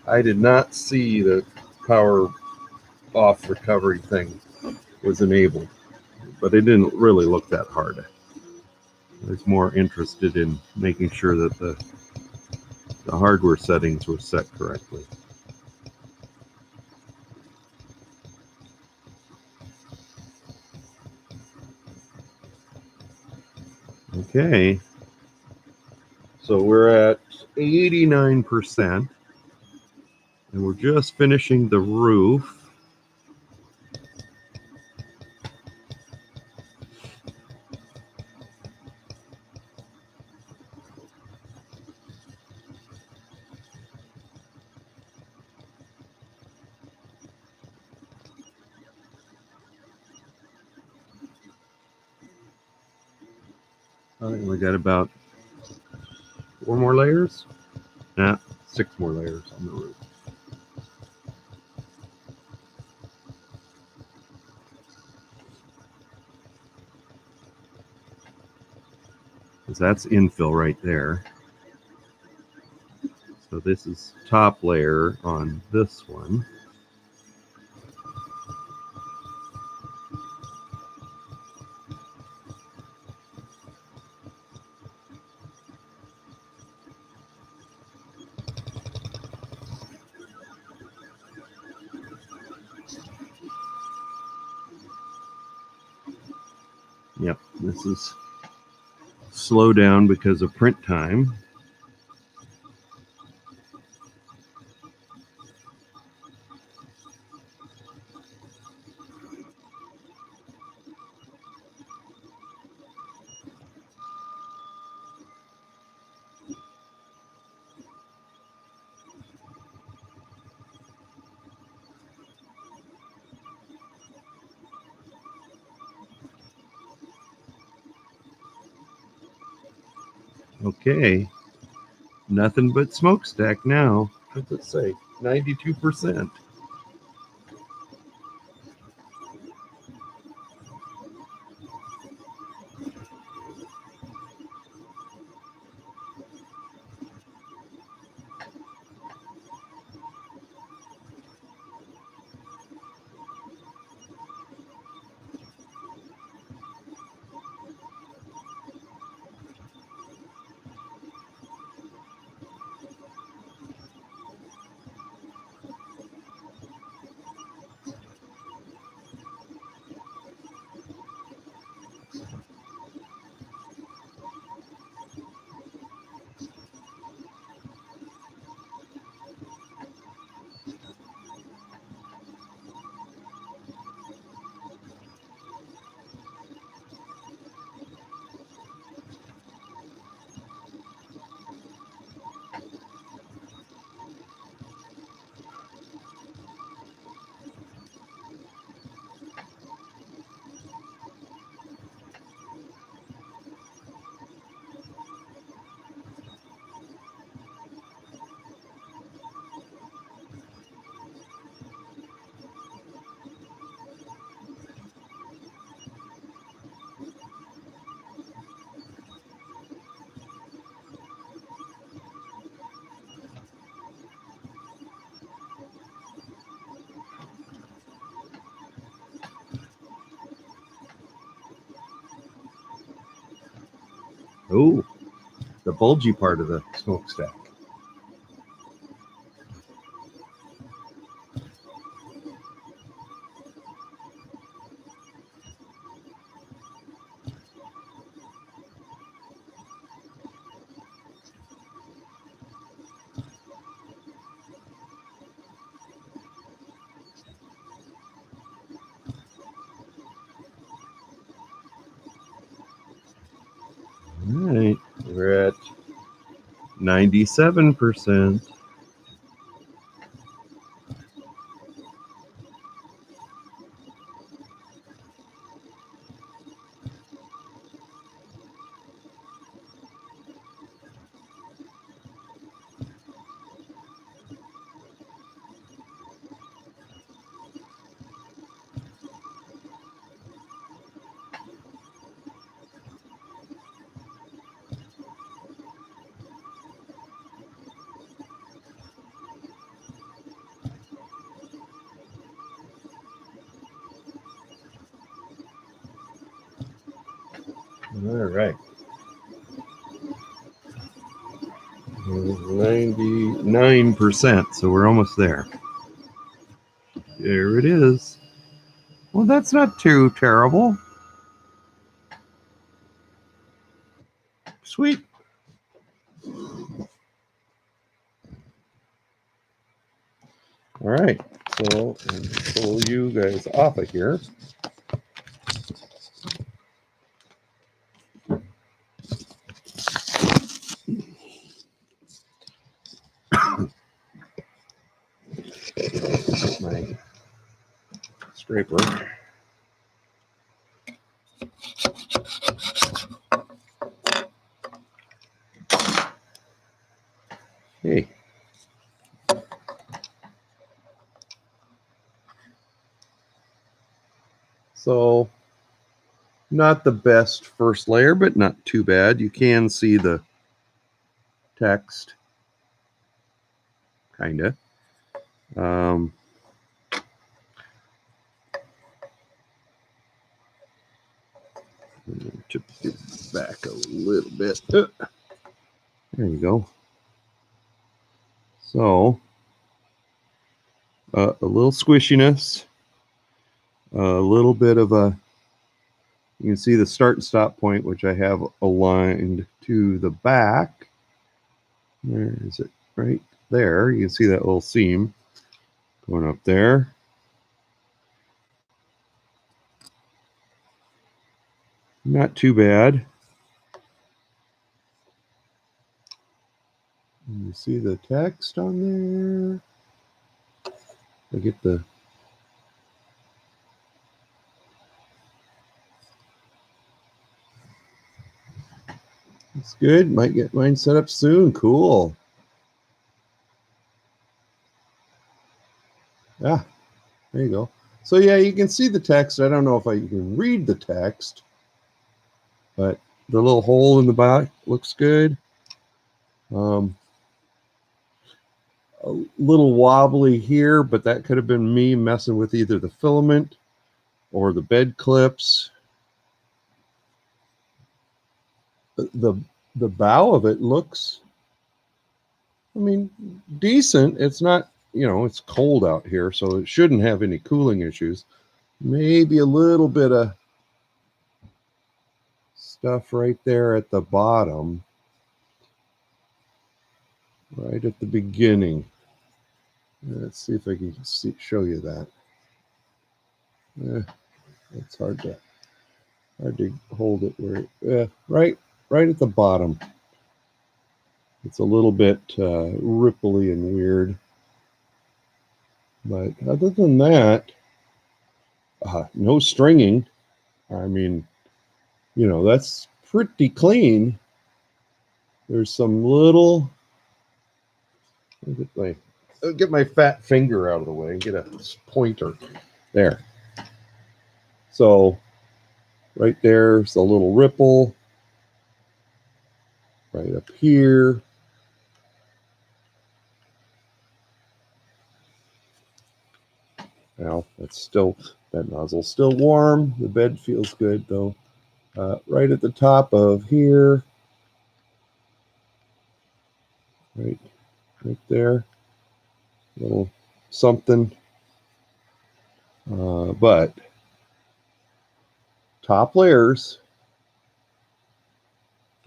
I did not see the power off recovery thing was enabled, but it didn't really look that hard. I was more interested in making sure that the hardware settings were set correctly. Okay, so we're at 89%, and we're just finishing the roof. I think we got about 4 more layers. Nah, 6 more layers on the roof. Because that's infill right there. So this is top layer on this one. Yep, this is slow down because of print time. Okay, nothing but smokestack now. What's it say? 92%. Oh, the bulgy part of the smokestack. All right, we're at 97%. All right. 99%, so we're almost there. There it is. Well, that's not too terrible. Sweet. All right, so pull you guys off of here. My scraper. Hey. So, not the best first layer, but not too bad. You can see the text. kind of. Tip it back a little bit. There you go. So, a little squishiness, a little bit of a, you can see the start and stop point, which I have aligned to the back. Where is it? Right there. You can see that little seam going up there. Not too bad. You see the text on there? I get the, it's good. Might get mine set up soon. Cool. Ah, there you go. So yeah, you can see the text. I don't know if you can read the text, but the little hole in the back looks good. A little wobbly here, but that could have been me messing with either the filament or the bed clips. The bow of it looks, I mean, decent. It's not, it's cold out here, so it shouldn't have any cooling issues. Maybe a little bit of stuff right there at the bottom, right at the beginning. Let's see if I can show you that. It's hard to hold it right at the bottom. It's a little bit ripply and weird, but other than that, no stringing. I mean, that's pretty clean. There's some little, get my fat finger out of the way and get a pointer there. So right there's a little ripple right up here. Now that nozzle's still warm. The bed feels good though. Right at the top of here, right there, little something. But top layers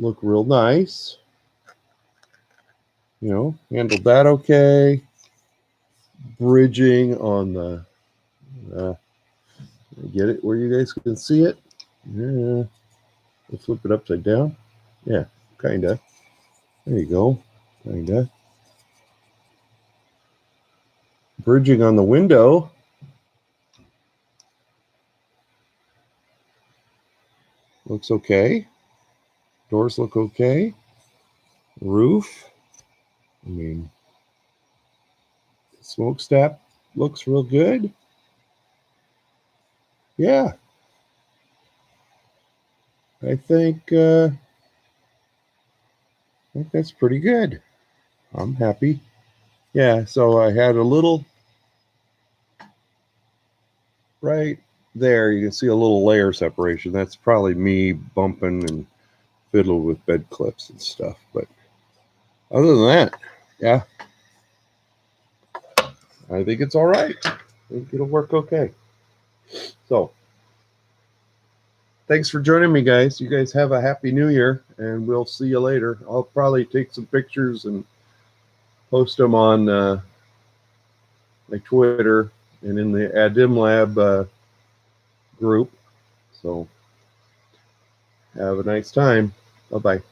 look real nice. Handled that okay. Bridging on the, get it where you guys can see it? Yeah. Let's flip it upside down. Yeah, kinda. There you go. Kinda. Bridging on the window. Looks okay. Doors look okay. Roof. I mean, smokestack looks real good. Yeah. I think that's pretty good. I'm happy. Yeah, so I had a little right there. You can see a little layer separation. That's probably me bumping and fiddling with bed clips and stuff. But other than that, yeah, I think it's all right. I think it'll work okay. So thanks for joining me, guys. You guys have a happy new year, and we'll see you later. I'll probably take some pictures and post them on my Twitter and in the Adimlab group. So have a nice time. Bye-bye.